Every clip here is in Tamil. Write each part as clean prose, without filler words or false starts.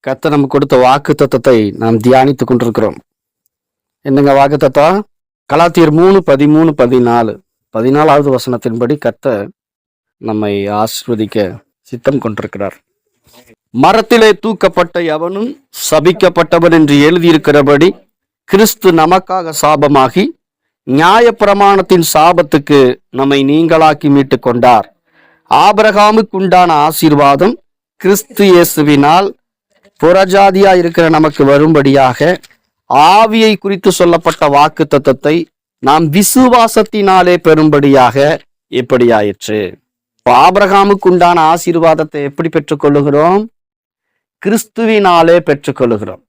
கர்த்தர் நமக்கு கொடுத்த வாக்கு தத்தத்தை நாம் தியானித்துக் கொண்டிருக்கிறோம். என்னங்க வாக்கு தத்தம்? கலாத்தியர் 3:13-14 14வது வசனத்தின்படி கர்த்தர் நம்மை ஆசீர்வதிக்க சித்தம் கொண்டிருக்கிறார். மரத்திலே தூக்கப்பட்ட எவனும் சபிக்கப்பட்டவன் என்று எழுதியிருக்கிறபடி கிறிஸ்து நமக்காக சாபமாகி நியாயப்பிரமாணத்தின் சாபத்துக்கு நம்மை நீங்களாக்கி மீட்டு கொண்டார். ஆபிரகாமுக்கு உண்டான ஆசீர்வாதம் கிறிஸ்து இயேசுவினால் புறஜாதியா இருக்கிற நமக்கு வரும்படியாக ஆவியை குறித்து சொல்லப்பட்ட வாக்கு தத்தத்தை நாம் விசுவாசத்தினாலே பெறும்படியாக இப்படி ஆயிற்று. ஆபிரகாமுக்கு உண்டான ஆசீர்வாதத்தை எப்படி பெற்றுக்கொள்ளுகிறோம்? கிறிஸ்துவினாலே பெற்றுக்கொள்ளுகிறோம்.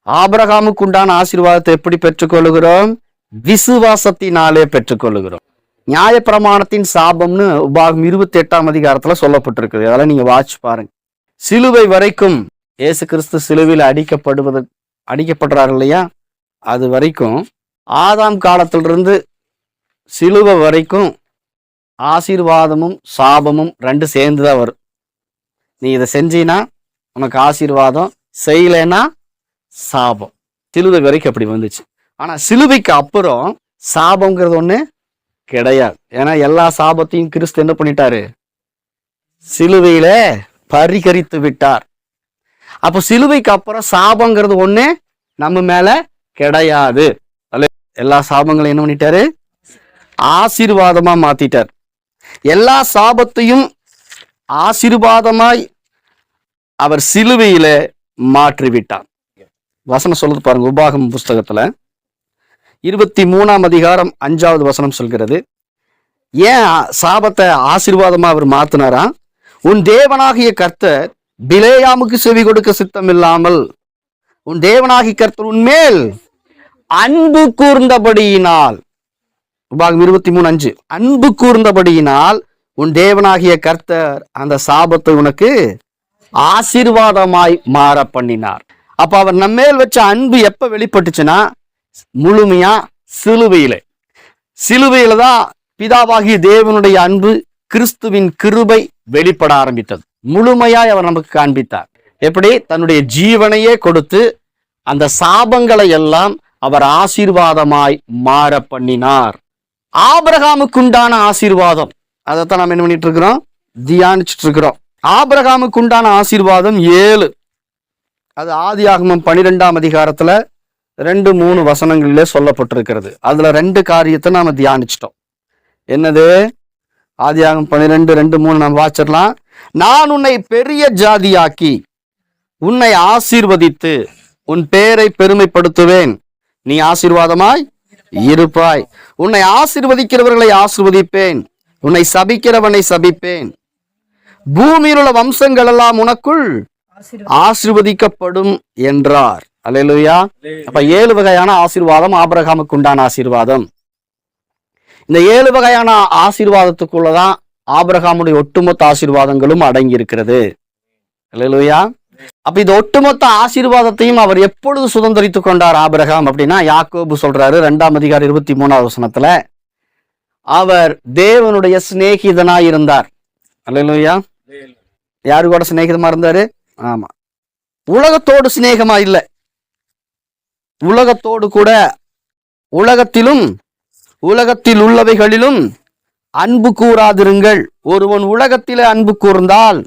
ஆபிரகாமுக்கு உண்டான ஆசீர்வாதத்தை எப்படி பெற்றுக்கொள்ளுகிறோம்? விசுவாசத்தினாலே பெற்றுக்கொள்ளுகிறோம். நியாயப்பிரமாணத்தின் சாபம்னு உபாகம் 28ஆம் அதிகாரத்துல சொல்லப்பட்டிருக்குது. அதெல்லாம் நீங்க வாட்ச் பாருங்க. சிலுவை வரைக்கும் இயேசு கிறிஸ்து சிலுவையில் அடிக்கப்படுறாரு இல்லையா, அது வரைக்கும் ஆதாம் காலத்திலிருந்து சிலுவை வரைக்கும் ஆசீர்வாதமும் சாபமும் ரெண்டு சேர்ந்துதான் வரும். நீ இதை செஞ்சீனா உனக்கு ஆசீர்வாதம், செய்யலைன்னா சாபம். சிலுவை வரைக்கும் அப்படி வந்துச்சு. ஆனா சிலுவைக்கு அப்புறம் சாபம்ங்கிறது ஒண்ணு கிடையாது. ஏன்னா எல்லா சாபத்தையும் கிறிஸ்து என்ன பண்ணிட்டாரு? சிலுவையில பரிகரித்து விட்டார். அப்போ சிலுவைக்கு அப்புறம் சாபங்கிறது ஒண்ணு நம்ம மேல கிடையாது. எல்லா சாபங்களையும் என்ன பண்ணிட்டாரு? ஆசீர்வாதமா மாத்திட்டார். எல்லா சாபத்தையும் ஆசீர்வாதமாய் அவர் சிலுவையில மாற்றிவிட்டார். வசனம் சொல்லுது பாருங்க. உபாகம் புஸ்தகத்துல 23ஆம் அதிகாரம் 5வது வசனம் சொல்கிறது. ஏன் சாபத்தை ஆசீர்வாதமா அவர் மாத்தினாரா? உன் தேவனாகிய கர்த்தர் பிலேயாமுக்கு செவி கொடுக்க சித்தம் இல்லாமல் உன் தேவனாகிய கர்த்தர் உன்மேல் அன்பு கூர்ந்தபடியினால், உபாகம் 23:5, அன்பு கூர்ந்தபடியினால் உன் தேவனாகிய கர்த்தர் அந்த சாபத்தை உனக்கு ஆசீர்வாதமாய் மாற பண்ணினார். அப்ப அவர் நம்மேல் வச்ச அன்பு எப்ப வெளிப்பட்டுச்சுன்னா முழுமையா சிலுவையில தான் பிதாவாகிய தேவனுடைய அன்பு, கிறிஸ்துவின் கிருபை வெளிப்பட ஆரம்பித்தது. முழுமையாய் அவர் நமக்கு காண்பித்தார். எப்படி? தன்னுடைய ஜீவனையே கொடுத்து அந்த சாபங்களை எல்லாம் அவர் ஆசீர்வாதமாய் மாற பண்ணினார். ஆபிரகாமுக்கு உண்டான ஆசீர்வாதம், அதைத்தான் நாம் என்ன பண்ணிட்டு இருக்கிறோம்? தியானிச்சுட்டு இருக்கிறோம். ஆபிரகாமுக்கு உண்டான ஆசீர்வாதம் 7. அது ஆதியாகமம் 12ஆம் அதிகாரத்துல 2-3 வசனங்களிலே சொல்லப்பட்டிருக்கிறது. அதுல 2 காரியத்தை நாம தியானிச்சிட்டோம். என்னது? ஆதியாகமம் 12:2-3 நாம் வாசிடலாம். நான் உன்னை பெரிய ஜாதியாக்கி உன்னை ஆசீர்வதித்து உன் பேரை பெருமைப்படுத்துவேன், நீ ஆசீர்வாதமாய் இருப்பாய். உன்னை ஆசீர்வதிக்கிறவர்களை ஆசீர்வதிப்பேன், உன்னை சபிக்கிறவனை சபிப்பேன். பூமியில் உள்ள வம்சங்கள் எல்லாம் உனக்குள் ஆசீர்வதிக்கப்படும் என்றார். அல்லேலூயா. அப்ப 7 வகையான ஆசீர்வாதம் ஆபிரகாமுக்கு உண்டான ஆசீர்வாதம். இந்த 7 வகையான ஆசீர்வாதத்துக்குள்ளதான் ஆபிரகாமுடைய ஒட்டுமொத்த ஆசீர்வாதங்களும் அடங்கி இருக்கிறது. அல்லேலூயா. அப்ப இந்த ஒட்டுமொத்த ஆசீர்வாதத்தையும் அவர் எப்பொழுது சுதந்திரித்துக் கொண்டார் ஆபிரகாம் அப்படின்னா, யாக்கோபு சொல்றாரு 2ஆம் அதிகாரம் 23வது வசனத்துல, அவர் தேவனுடைய சிநேகிதனாய் இருந்தார். அல்லேலூயா. யாரு கூட சிநேகிதமா இருந்தாரு? ஆமா, உலகத்தோடு சிநேகமா இல்ல. உலகத்தோடு கூட உலகத்திலும் உலகத்தில் உள்ளவைகளிலும் அன்பு கூறாதிருங்கள். ஒருவன் உலகத்திலே அன்பு கூர்ந்தால்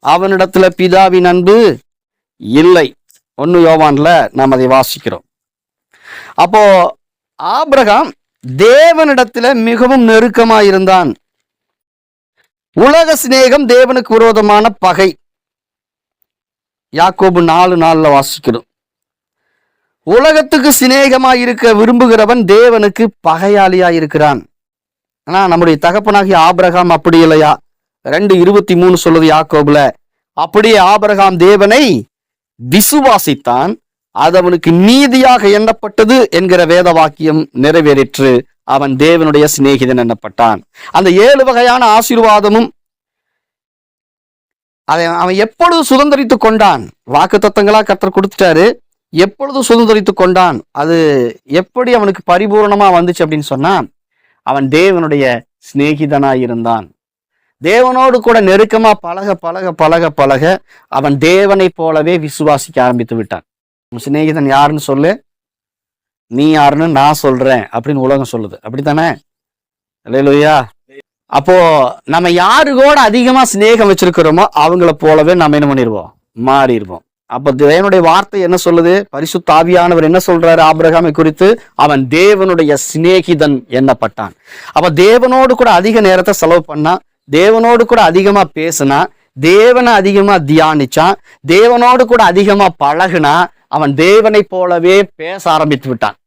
அவனிடத்துல பிதாவின் அன்பு இல்லை. 1 யோவான்ல நாம் அதை வாசிக்கிறோம். அப்போ ஆபிரகாம் தேவனிடத்துல மிகவும் நெருக்கமாயிருந்தான். உலக சிநேகம் தேவனுக்கு விரோதமான பகை. யாக்கோபு 4:4 வாசிக்கிறோம். உலகத்துக்கு சிநேகமாய் இருக்க விரும்புகிறவன் தேவனுக்கு பகையாளியாய் இருக்கிறான். ஆனா நம்முடைய தகப்பனாகிய ஆபிரகாம் அப்படி இல்லையா? 2:23 சொல்லுது யாக்கோபுல, அப்படியே ஆபிரகாம் தேவனை விசுவாசித்தான், அது அவனுக்கு நீதியாக எண்ணப்பட்டது என்கிற வேத வாக்கியம் நிறைவேறிற்று, அவன் தேவனுடைய சிநேகிதன் எண்ணப்பட்டான். அந்த 7 வகையான ஆசீர்வாதமும் அதை அவன் எப்பொழுது சுதந்திரித்து கொண்டான்? வாக்கு தத்தங்களா கர்த்தர் கொடுத்துட்டாரு. எப்பொழுது சுதந்திரித்து கொண்டான்? அது எப்படி அவனுக்கு பரிபூர்ணமா வந்துச்சு அப்படின்னு சொன்னா, அவன் தேவனுடைய சிநேகிதனாய் இருந்தான். தேவனோடு கூட நெருக்கமா பழக பழக பழக பழக அவன் தேவனை போலவே விசுவாசிக்க ஆரம்பித்து விட்டான். சிநேகிதன் யாருன்னு சொல்லு, நீ யாருன்னு நான் சொல்றேன் அப்படின்னு உலகம் சொல்லுது. அப்படித்தானே? அல்லேலூயா. அப்போ நம்ம யாரு கூட அதிகமா சிநேகம் வச்சிருக்கிறோமோ அவங்கள போலவே நம்ம என்ன பண்ணிடுவோம், மாறிடுவோம். அப்ப தேவனுடைய வார்த்தை என்ன சொல்லுது? பரிசுத்த ஆவியானவர் என்ன சொல்றாரு ஆபிரகாமை குறித்து? அவன் தேவனுடைய சிநேகிதன் எண்ணப்பட்டான். அப்ப தேவனோடு கூட அதிக நேரத்தை செலவு பண்ணா, தேவனோடு கூட அதிகமா பேசினா, தேவனை அதிகமா தியானிச்சான், தேவனோடு கூட அதிகமா பழகுனா, அவன் தேவனை போலவே பேச ஆரம்பித்து விட்டான்.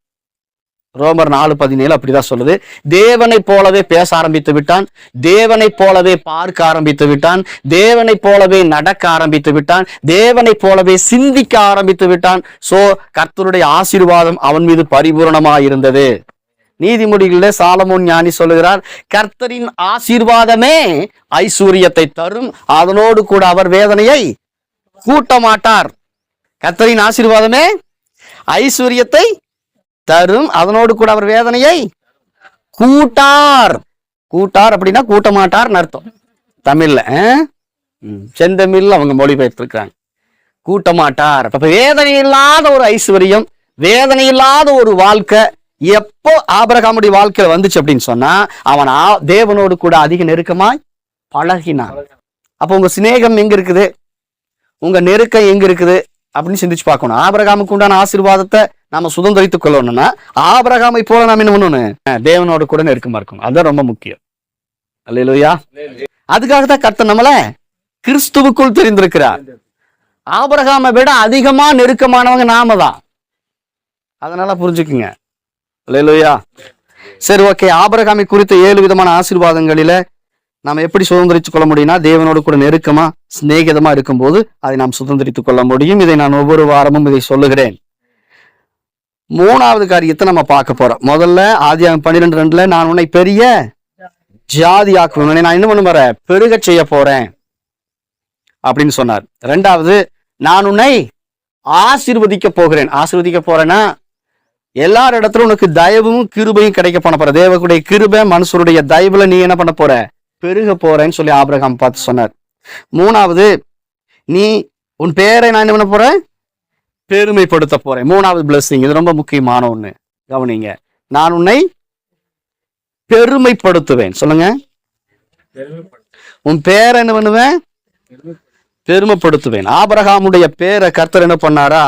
ரோமர் 4:17 அப்படிதான் சொல்லுது. தேவனை போலவே பேச ஆரம்பித்து விட்டான், தேவனை போலவே பார்க்க ஆரம்பித்து விட்டான், தேவனை போலவே நடக்க ஆரம்பித்து விட்டான், தேவனை போலவே சிந்திக்க ஆரம்பித்து விட்டான். சோ கர்த்தருடைய ஆசீர்வாதம் அவன் மீது பரிபூரணமாக இருந்தது. நீதிமொழிகளிலே சாலமோன் ஞானி சொல்லுகிறார், கர்த்தரின் ஆசீர்வாதமே ஐஸ்வர்யத்தை தரும், அதனோடு கூட அவர் வேதனையை கூட்ட மாட்டார். கர்த்தரின் ஆசீர்வாதமே ஐஸ்வர்யத்தை தரும், அதனோடு கூட அவர் வேதனையை கூட்டார். கூட்டார் அப்படின்னா கூட்ட மாட்டார்னு அர்த்தம். தமிழ்ல செந்தமிழ்ல அவங்க மொழிபெயர்த்திருக்கிறாங்க. கூட்ட மாட்டார். அப்ப வேதனை இல்லாத ஒரு ஐஸ்வர்யம், வேதனை இல்லாத ஒரு வாழ்க்கை எப்போ ஆபிரகாமுடைய வாழ்க்கையில வந்துச்சு அப்படின்னு சொன்னா, அவன் தேவனோடு கூட அதிக நெருக்கமாய் பழகினான். அப்ப உங்க சிநேகம் எங்க இருக்குது, உங்க நெருக்கம் எங்க இருக்குது அப்படின்னு சிந்திச்சு பார்க்கணும். ஆபிரகாமுக்கு உண்டான ஆசீர்வாதத்தை நாம சுதந்திரித்துக் கொள்ளணும்னா ஆபிரகாமை போல நாம என்ன பண்ணணும், தேவனோடு கூட நெருக்கமா இருக்கணும். அதுதான் ரொம்ப முக்கியம். அல்லேலூயா. அதுக்காகத்தான் கர்த்தர் நம்மள கிறிஸ்துவுக்குள் தெரிந்திருக்கிறார். ஆபிரகாமை விட அதிகமா நெருக்கமானவங்க நாம தான். அதனால புரிஞ்சுக்குங்க. அல்லேலூயா. சரி, ஓகே. ஆபிரகாமை குறித்த 7 விதமான ஆசீர்வாதங்களில நாம் எப்படி சுதந்திரித்துக் கொள்ள முடியும்னா, தேவனோடு கூட நெருக்கமா சிநேகிதமா இருக்கும்போது அதை நாம் சுதந்திரித்துக் கொள்ள முடியும். இதை நான் ஒவ்வொரு வாரமும் இதை சொல்லுகிறேன். 3வது காரியத்தை நம்ம பார்க்க போறோம். முதல்ல ஆதியாகமம் 12:2 நான் உன்னை பெரிய ஜாதி ஆக்குவேன், நான் என்ன பண்ண போறேன், பெருக செய்ய போறேன் அப்படின்னு சொன்னார். 2வது நான் உன்னை ஆசீர்வதிக்க போகிறேன். ஆசீர்வதிக்க போறேன்னா எல்லார் இடத்துல உனக்கு தயவும் கிருபையும் கிடைக்க பண்ண போற. தேவனுடைய கிருபை, மனுஷருடைய தயவுல நீ என்ன பண்ண போற, பெருக போறேன்னு சொல்லி ஆபிரகாம் பார்த்து சொன்னார். 3வது நீ உன் பேரை நான் என்ன பண்ண போறேன், பெருமைப்படுத்த போறேன். 3வது பிளஸிங். இது ரொம்ப முக்கியமான ஒண்ணு, கவனிங்க. நான் உன்னை பெருமைப்படுத்துவேன். சொல்லுங்க, உன் பேரை என்ன பண்ணுவேன், பெருமைப்படுத்துவேன். ஆபிரகாமுடைய பேரை கர்த்தர் என்ன பண்ணாரா,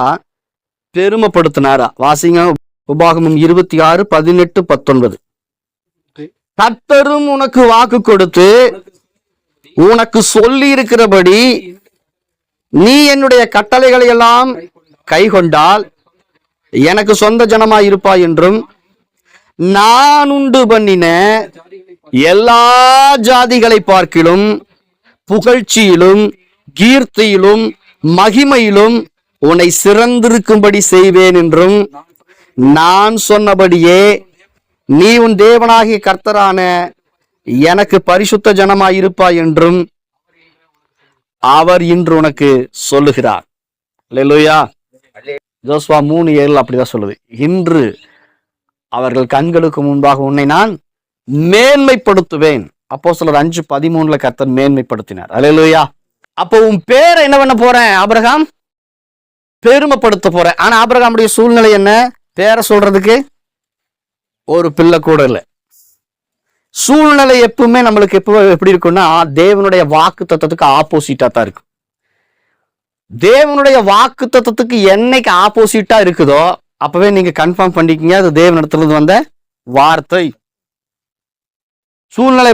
பெருமைப்படுத்தினாரா. வாசிங்க, உபாகமம் 26:18-19. கர்த்தரும் உனக்கு வாக்கு கொடுத்து உனக்கு சொல்லி இருக்கிறபடி நீ என்னுடைய கட்டளைகளை எல்லாம் கை கொண்டால் எனக்கு சொந்த ஜனமாய் இருப்பாய் என்றும், நான் உண்டு பண்ணின எல்லா ஜாதிகளை பார்க்கிலும் புகழ்ச்சியிலும் கீர்த்தியிலும் மகிமையிலும் உன்னை சிறந்திருக்கும்படி செய்வேன் என்றும், நான் சொன்னபடியே நீ உன் தேவனாகிய கர்த்தரான எனக்கு பரிசுத்த ஜனமாய் இருப்பாய் என்றும் அவர் இன்று உனக்கு சொல்லுகிறார். அல்லேலூயா. யோசுவா 3:7 அப்படிதான் சொல்லுது. இன்று அவர்கள் கண்களுக்கு முன்பாக உன்னை நான் மேன்மைப்படுத்துவேன். அப்போஸ்தலர் 5:13 கர்த்தர் மேன்மைப்படுத்தினார். அல்லேலூயா. அப்போ உன் பேரை என்ன பண்ண போறேன், ஆபிரகாம் பெருமைப்படுத்த போறேன். ஆனா ஆபிரகாமுடைய சூழ்நிலை என்ன, பேரை சொல்றதுக்கு ஒரு பிள்ளை கூட இல்லை. சூழ்நிலை எப்பவுமே நம்மளுக்கு எப்படி இருக்குன்னா, தேவனுடைய வாக்கு தத்துவத்துக்கு ஆப்போசிட்டா தான் இருக்கு. தேவனுடைய வாக்கு தத்துவத்துக்கு என்னைக்கு ஆப்போசிட்டா இருக்குதோ அப்பவே நீங்க கன்ஃபார்ம் பண்ணிக்கீங்க, அது தேவனிடத்துல இருந்து வந்த வார்த்தை. சூழ்நிலை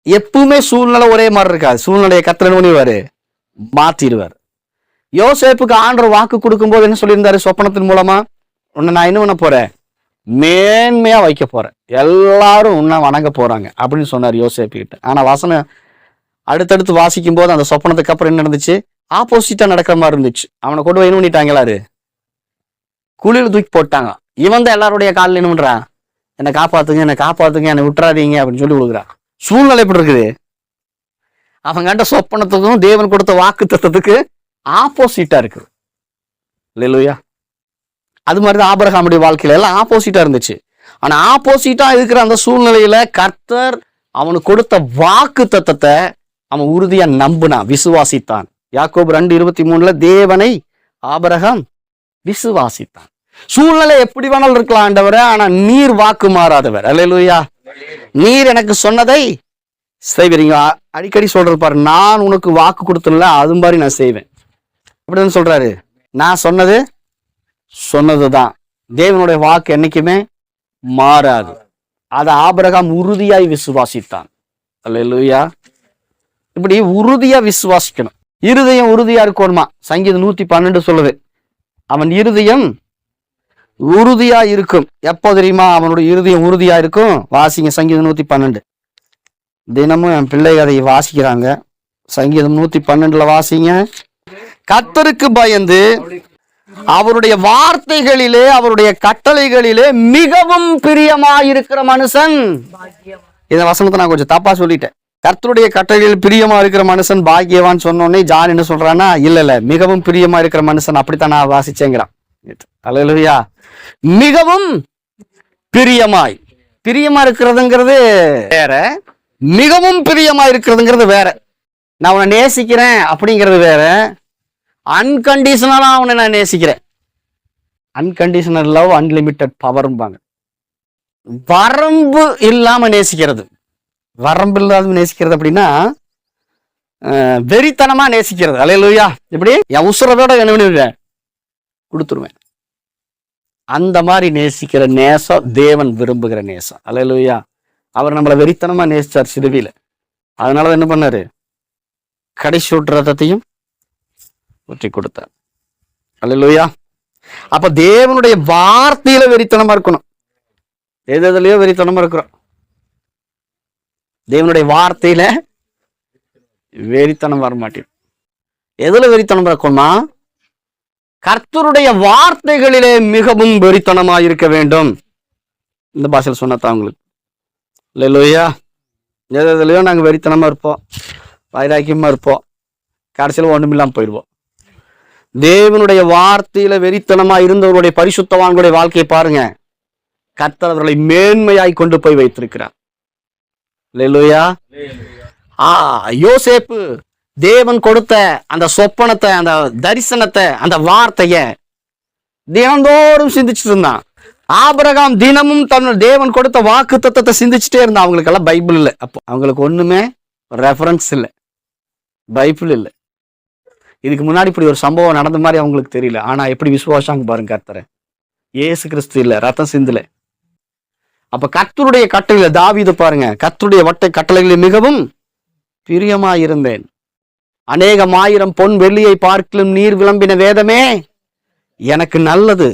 எப்பவுமே சூழ்நிலை ஒரே மாதிரி இருக்காது. சூழ்நிலையை கர்த்தர் என்ன பண்ணிடுவாரு, மாத்திடுவார். யோசேப்புக்கு ஆண்டவர் வாக்கு கொடுக்கும் போது என்ன சொல்லியிருந்தாரு, சொப்பனத்தின் மூலமா, உன்னை நான் என்ன பண்ண போறேன், மேன்மையா வைக்க போறேன், எல்லாரும் உன்னை வணங்க போறாங்க அப்படின்னு சொன்னார் யோசேப்பு கிட்ட. ஆனா வசனம் அடுத்தடுத்து வாசிக்கும் போது அந்த சொப்பனத்துக்கு அப்புறம் என்ன நடந்துச்சு, ஆப்போசிட்டா நடக்கிற மாதிரி இருந்துச்சு. அவனை கொண்டு போய் என்ன பண்ணிட்டாங்க, எல்லாரு குளிர் தூக்கி போட்டாங்க. இவன் தான் எல்லாருடைய காலில் என்ன பண்றான், என்னை காப்பாத்துங்க, என்னை காப்பாத்துங்க, என்னை விட்டுறாதீங்க அப்படின்னு சொல்லி விழுகிறான். சூழ்நிலை எப்படி இருக்குது, அவன் கண்ட சொப்பனத்துக்கும் தேவன் கொடுத்த வாக்கு தத்துவத்துக்கு ஆப்போசிட்டா இருக்கு. அல்லேலூயா. அது மாதிரிதான் ஆபிரகாமுடைய வாழ்க்கையில எல்லாம் ஆப்போசிட்டா இருந்துச்சு. ஆனா ஆப்போசிட்டா இருக்கிற அந்த சூழ்நிலையில கர்த்தர் அவனுக்கு கொடுத்த வாக்கு தத்தத்தை அவன் உறுதியா நம்பினான், விசுவாசித்தான். யாக்கோபு 2:23 தேவனை ஆபிரகாம் விசுவாசித்தான். சூழ்நிலை எப்படி வேணாலும் இருக்கலாம் ஆண்டவரே, ஆனா நீர் வாக்கு மாறாதவர். அல்லேலூயா. நீர் எனக்கு சொன்னதை செய்வீங்க. அடிக்கடி சொல்றது பாரு, நான் உனக்கு வாக்கு கொடுத்தல அது மாதிரி நான் செய்வேன் அப்படின்னு சொல்றாரு. நான் சொன்னதுதான். தேவனுடைய வாக்கு என்னைக்குமே மாறாது. அதை ஆபிரகாம் உறுதியாய் விசுவாசித்தான். அல்லேலூயா. இப்படி உறுதியா விசுவாசிக்கணும். இருதயம் உறுதியா இருக்கணுமா? சங்கீதம் 112 சொல்லுது, அவன் இருதயம் உறுதியா இருக்கும். எப்போ தெரியுமா அவனுடைய இருதயம் உறுதியா இருக்கும்? வாசிங்க சங்கீதம் 112. தினமும் என் பிள்ளைகள் அதை வாசிக்கிறாங்க. சங்கீதம் 112 வாசிங்க. கர்த்தருக்கு பயந்து அவருடைய வார்த்தைகளிலே அவருடைய கட்டளைகளிலே மிகவும் பிரியமாயிருக்கிற மனுஷன். இந்த வசனத்தை நான் கொஞ்சம் தப்பா சொல்லிட்டேன். கர்த்தருடைய கட்டளையில் பிரியமா இருக்கிற மனுஷன் பாக்கியவான் சொன்னோன்னே ஜான் என்ன சொல்றான்னா, இல்ல மிகவும் பிரியமா இருக்கிற மனுஷன். அப்படித்தான் நான் வாசிச்சேங்கிறான். அல்லேலூயா. மிகவும் பிரியமா இருக்கிறதுங்கிறது வேற, மிகவும் பிரியமா இருக்கிறதுங்கிறது வேற. நான் அவனை நேசிக்கிறேன் அப்படிங்கிறது வேற, அன்கண்டிஷனலா அவனை நான் நேசிக்கிறேன். அன்கண்டிஷனல் லவ் அன்லிமிட்டெட் பவர்பாங்க. வரம்பு இல்லாம நேசிக்கிறது. வரம்பு இல்லாம நேசிக்கிறது அப்படின்னா வெறித்தனமா நேசிக்கிறது. அல்லேலூயா. இப்படி என் உசுரதோட என்ன கொடுத்துருவேன். அந்த மாதிரி நேசிக்கிற நேசம் தேவன் விரும்புகிற நேசம். அல்லேலூயா. அவர் நம்மளை வெறித்தனமா நேசிச்சார் சிலுவையில. அதனாலதான் என்ன பண்ணாரு? கடைசி ரத்தத்தையும் ஊற்றி கொடுத்தார். அல்லேலூயா. அப்ப தேவனுடைய வார்த்தையில வெறித்தனமா இருக்கணும். எதுலயோ வெறித்தனமா இருக்கிறோம். தேவனுடைய வார்த்தையில வெறித்தனம் வர மாட்டேன். எதுல வெறித்தனம் இருக்கணுமா? கர்த்தருடைய வார்த்தைகளிலே மிகவும் வெறித்தனமா இருக்க வேண்டும். இந்த பாஷையில் சொன்னதான் உங்களுக்கு. இல்லையா? எதுலையோ நாங்க வெறித்தனமா இருப்போம், வைராக்கியமா இருப்போம், கடைசியில் ஒண்ணுமில்லாம போயிடுவோம். தேவனுடைய வார்த்தையில வெறித்தனமா இருந்தவருடைய பரிசுத்தவான்களுடைய வாழ்க்கையை பாருங்க. கர்த்தர் அவர்களை மேன்மையாய் கொண்டு போய் வைத்திருக்கிறார். அல்லேலூயா. யோசேப்பு தேவன் கொடுத்த அந்த சொப்பனத்தை, அந்த தரிசனத்தை, அந்த வார்த்தைய தினந்தோறும் சிந்திச்சுட்டு இருந்தான். ஆபிரகாம் தினமும் தன்னோட தேவன் கொடுத்த வாக்கு தத்தத்தை சிந்திச்சுட்டே இருந்தான். அவங்களுக்கெல்லாம் பைபிள் இல்லை. அப்போ அவங்களுக்கு ஒண்ணுமே ரெஃபரன்ஸ் இல்லை, பைபிள் இல்லை. இதுக்கு முன்னாடி இப்படி ஒரு சம்பவம் நடந்த மாதிரி அவங்களுக்கு தெரியல. ஆனா எப்படி விசுவாசாங்க பாருங்க கர்த்தரை. இயேசு கிறிஸ்து இல்ல, ரத்தம் சிந்தல. அப்ப கர்த்தருடைய கட்டளையில தாவீது பாருங்க, கர்த்தருடைய வட்டை கட்டளைகளில் மிகவும் பிரியமாயிருந்தேன். அநேகம் ஆயிரம் பொன் வெள்ளியை பார்க்கலும் நீர் விளம்பின வேதமே எனக்கு நல்லது.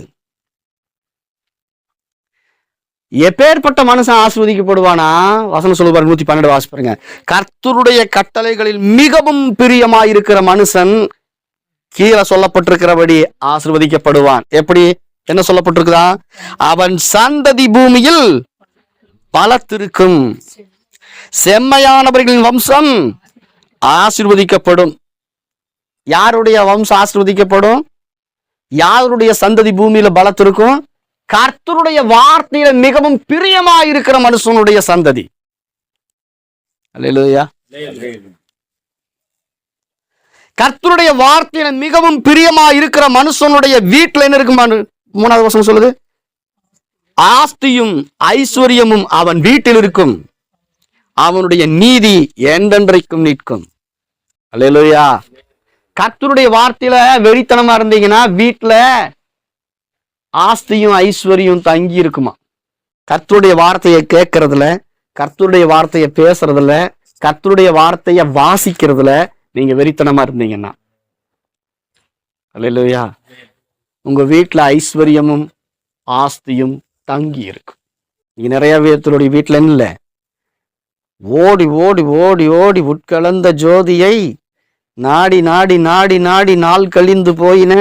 எப்பேற்பட்ட மனுஷன் ஆசீர்வதிக்கப்படுவானா? வசனம் சொல்லு பாருங்க, 112 வாசிப்பாருங்க. கர்த்தருடைய கட்டளைகளில் மிகவும் பிரியமாயிருக்கிற மனுஷன் கீழே சொல்லப்பட்டிருக்கிறபடி ஆசீர்வதிக்கப்படுவான். எப்படி? என்ன சொல்லப்பட்டிருக்குதா? அவன் சந்ததி பூமியில் பலத்திருக்கும், செம்மையானவர்களின் வம்சம் ஆசீர்வதிக்கப்படும். யாருடைய வம்சம் ஆசீர்வதிக்கப்படும்? யாருடைய சந்ததி பூமியில பலத்திருக்கும்? கர்த்தருடைய வார்த்தையில மிகவும் பிரியமாயிருக்கிற மனுஷனுடைய சந்ததி. அல்லேலூயா. கர்த்தருடைய வார்த்தையில மிகவும் பிரியமாயிருக்கிற மனுஷனுடைய வீட்டுல என்ன இருக்கும்? 3வது வசனம் சொல்லுது, ஆஸ்தியும் ஐஸ்வர்யமும் அவன் வீட்டில் இருக்கும், அவனுடைய நீதி என்றென்றைக்கும் நிற்கும். அல்லேலூயா. கர்த்தருடைய வார்த்தையில வெறித்தனமா இருந்தீங்கன்னா வீட்டுல ஆஸ்தியும் ஐஸ்வர்யம் தங்கி இருக்குமா? கர்த்தருடைய வார்த்தையை கேட்கறதுல, கர்த்தருடைய வார்த்தையை பேசுறதுல, கர்த்தருடைய வார்த்தையை வாசிக்கிறதுல நீங்க வெறித்தனமா இருந்தீங்கன்னா, அல்லேலூயா, உங்க வீட்டுல ஐஸ்வர்யமும் ஆஸ்தியும் தங்கி இருக்கும். இங்க நிறைய பேருடைய வீட்டுல என்ன, ஓடி ஓடி ஓடி ஓடி உட்கலந்த ஜோதியை நாடி நாடி நாடி நாடி நாள் கழிந்து போயின,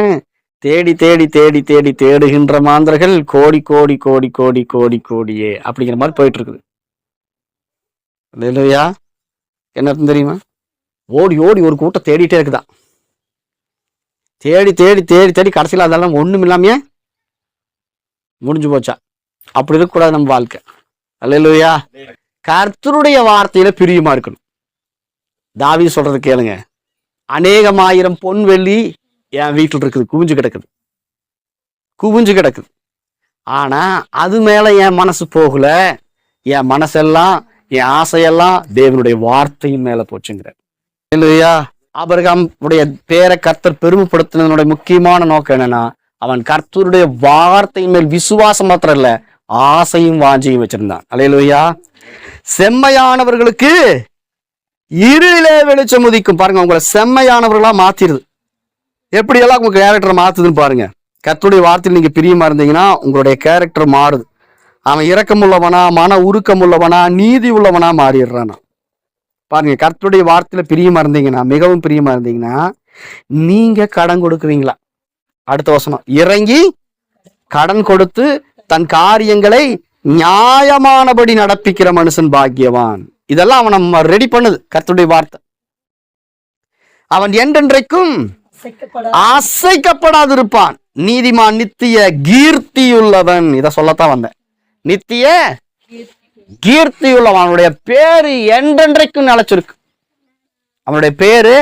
தேடி தேடி தேடி தேடி தேடுகின்ற மாந்தர்கள் கோடி கோடி கோடி கோடி கோடி கோடியே அப்படிங்கிற மாதிரி போயிட்டு இருக்குது. அல்லேலூயா. என்ன தெரியுமா? ஓடி ஓடி ஒரு கூட்டம் தேடிட்டே இருக்குதான். தேடி தேடி தேடி தேடி கடைசியில் அதெல்லாம் ஒண்ணும் இல்லாமையே முடிஞ்சு போச்சா? அப்படி இருக்கக்கூடாது நம்ம வாழ்க்கை. அல்லேலூயா. கர்த்தருடைய வார்த்தையில பிரியமா இருக்கணும். தாவீது சொல்றது கேளுங்க, அநேகமாயிரம் பொன் வெள்ளி என் வீட்டில் இருக்குது, குவிஞ்சு கிடக்குது. ஆனா அது மேல என் மனசு போகல. என் மனசெல்லாம், என் ஆசையெல்லாம் தேவனுடைய வார்த்தையின் மேல போச்சுங்கிறார். இல்லையா? ஆபிரகாம் உடைய பேரை கர்த்தர் பெருமைப்படுத்தினதனுடைய முக்கியமான நோக்கம் என்னன்னா, அவன் கர்த்தருடைய வார்த்தையின் மேல் விசுவாசம் மாத்திரம் இல்ல, ஆசையும் வாஞ்சியும் வச்சிருந்தான். அல்லேலூயா. செம்மையானவர்களுக்கு இருளிலே வெளிச்சம் உதிக்கும். பாருங்க, உங்களை செம்மையானவர்களா மாத்திருது. எப்படியெல்லாம் உங்க கேரக்டரை மாத்துதுன்னு பாருங்க. கர்த்தருடைய வார்த்தையில் நீங்க பிரியமா இருந்தீங்கன்னா உங்களுடைய கேரக்டர் மாறுது. அவன் இரக்கம் உள்ளவனா, மன உருக்கம் உள்ளவனா, நீதி உள்ளவனா மாறிடுறானா. பாருங்க, கர்த்தருடைய வார்த்தையில பிரியமா இருந்தீங்கன்னா, மிகவும் பிரியமா இருந்தீங்கன்னா, நீங்க கடன் கொடுக்குவீங்களா? அடுத்த வசனம், இறங்கி கடன் கொடுத்து தன் காரியங்களை நியாயமானபடி நடப்பிக்கிற மனுஷன் பாக்கியவான். இதெல்லாம் அவன் நம்ம ரெடி பண்ணுது கர்த்தருடைய வார்த்தை. அவன் என்றென்றைக்கும் அசைக்கப்படாதிருப்பான். நீதிமான் நித்திய கீர்த்தியுள்ளவன். இத சொல்லத்தான் வந்தேன். நித்திய கீர்த்தியுள்ளவன். அவனுடைய பேரு என்றென்றைக்கும் நிலைச்சிருக்கு. அவனுடைய பேரு,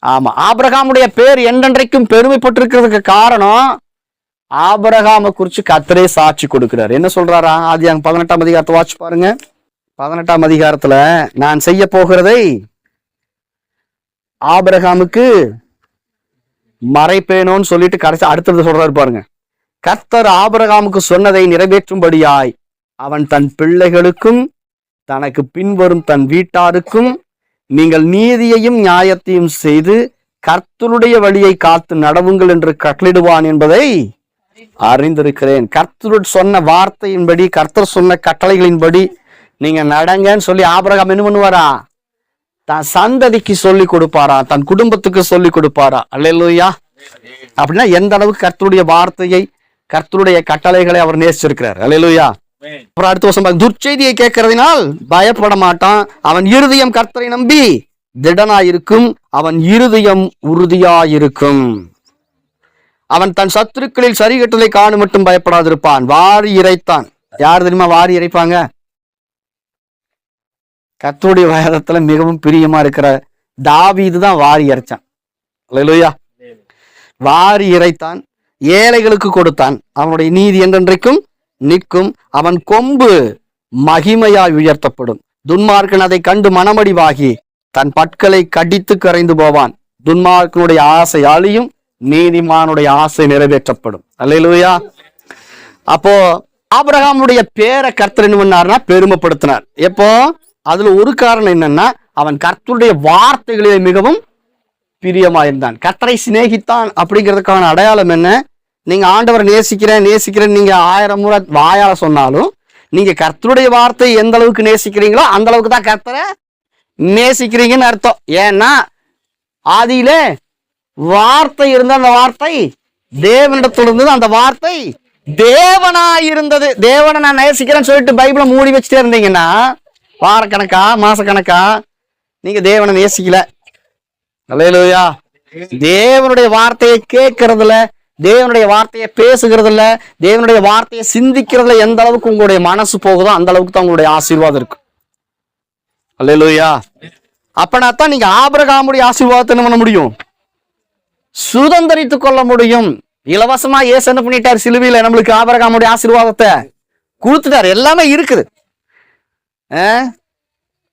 ஆமா, ஆபிரகாமுடைய பேர் என்றென்றைக்கும் பெருமைப்பட்டிருக்கிறதுக்கு காரணம், ஆபிரகாமை குறிச்சு கர்த்தரே சாட்சி கொடுக்கிறார். என்ன சொல்றாரா? ஆதியாகமம் 18ஆம் அதிகாரத்தை வாட்சி பாருங்க. 18ஆம் அதிகாரத்துல, நான் செய்ய போகிறதை ஆபிரகாமுக்கு மறைப்பேனோன்னு சொல்லிட்டு கடைசி அடுத்தது சொல்றாரு பாருங்க. கர்த்தர் ஆபிரகாமுக்கு சொன்னதை நிறைவேற்றும்படியாய் அவன் தன் பிள்ளைகளுக்கும் தனக்கு பின்வரும் தன் வீட்டாருக்கும் நீங்கள் நீதியையும் நியாயத்தையும் செய்து கர்த்தருடைய வழியை காத்து நடவுங்கள் என்று கட்டளிடுவான் என்பதை அறிந்திருக்கிறேன். கர்த்தர் சொன்ன வார்த்தையின்படி, கர்த்தர் சொன்ன கட்டளைகளின்படி நீங்க நடங்கன்னு சொல்லி ஆபிரகாம் என்ன பண்ணுவாரா? தன் சந்ததிக்கு சொல்லி கொடுப்பாரா, தன் குடும்பத்துக்கு சொல்லி கொடுப்பாரா? அல்லேலூயா. அப்படின்னா எந்த அளவுக்கு கர்த்தருடைய வார்த்தையை, கர்த்தருடைய கட்டளைகளை அவர் நேசிச்சிருக்கிறார். அல்லேலூயா. அப்புறம் அடுத்த வருஷம், துர்ச்செய்தியை கேட்கறதினால் பயப்பட மாட்டான். அவன் இருதயம் கர்த்தரை நம்பி திடனாயிருக்கும். அவன் இருதயம் உறுதியாயிருக்கும். அவன் தன் சத்துருக்களில் சரிகட்டலை காணு மட்டும் பயப்படாதிருப்பான். வாரி இறைத்தான். யார் தெரியுமா வாரி இறைப்பாங்க? கர்த்தருடைய வேதத்துல மிகவும் பிரியமா இருக்கிற தாவீது தான் வாரி இறைச்சான். அல்லேலூயா. வாரி இறைத்தான், ஏழைகளுக்கு கொடுத்தான். அவனுடைய நீதி என்றென்றைக்கும் நிற்கும். அவன் கொம்பு மகிமையாய் உயர்த்தப்படும். துன்மார்க்கன் அதை கண்டு மனமடிவாகி தன் பற்களை கடித்து கரைந்து போவான். துன்மார்க்கனுடைய ஆசை அழியும், நீதிமானுடைய ஆசை நிறைவேற்றப்படும். அல்லேலூயா. அப்போ ஆபிரகாமுடைய பேரை கர்த்தர் என்ன பண்ணார்னா பெருமைப்படுத்தினார். எப்போ? அதுல ஒரு காரணம் என்னன்னா, அவன் கர்த்தருடைய வார்த்தைகளிலே மிகவும் பிரியமாயிருந்தான். கர்த்தரை சிநேகித்தான். அப்படிங்கிறதுக்கான அடையாளம் என்ன? நீங்க ஆண்டவரை நேசிக்கிறேன் நீங்க 1000 முறை வாயால சொன்னாலும், நீங்க கர்த்தருடைய வார்த்தை எந்த அளவுக்கு நேசிக்கிறீங்களோ அந்த அளவுக்கு தான் கர்த்தரை நேசிக்கிறீங்கன்னு அர்த்தம். ஏன்னா ஆதியிலே வார்த்தை இருந்த, அந்த வார்த்தை தேவனிடத்தில் இருந்தது, அந்த வார்த்தை தேவனாயிருந்தது. தேவனை நான் நேசிக்கிறேன்னு சொல்லிட்டு பைபிளை மூடி வச்சுட்டே இருந்தீங்கன்னா, வாரக்கணக்கா மாசக்கணக்கா நீங்க தேவனை நேசிக்கல. அல்லேலூயா. தேவனுடைய வார்த்தையை கேட்கறதுல, தேவனுடைய வார்த்தையை பேசுகிறதுல, தேவனுடைய வார்த்தையை சிந்திக்கிறதுல எந்த அளவுக்கு உங்களுடைய மனசு போகுதோ அந்த அளவுக்கு தான் உங்களுடைய ஆசீர்வாதம் இருக்கு. அல்லேலூயா. அப்பனாத்தான் நீங்க ஆபிரகாமுடைய ஆசீர்வாதத்தை என்ன பண்ண முடியும்? சுதந்தரித்துக் கொள்ள முடியும். இலவசமா இயேசு என்ன பண்ணிட்டார்? சிலுவையில நம்மளுக்கு ஆபிரகாமுடைய ஆசீர்வாதத்தை கொடுத்துட்டார். எல்லாமே இருக்குது.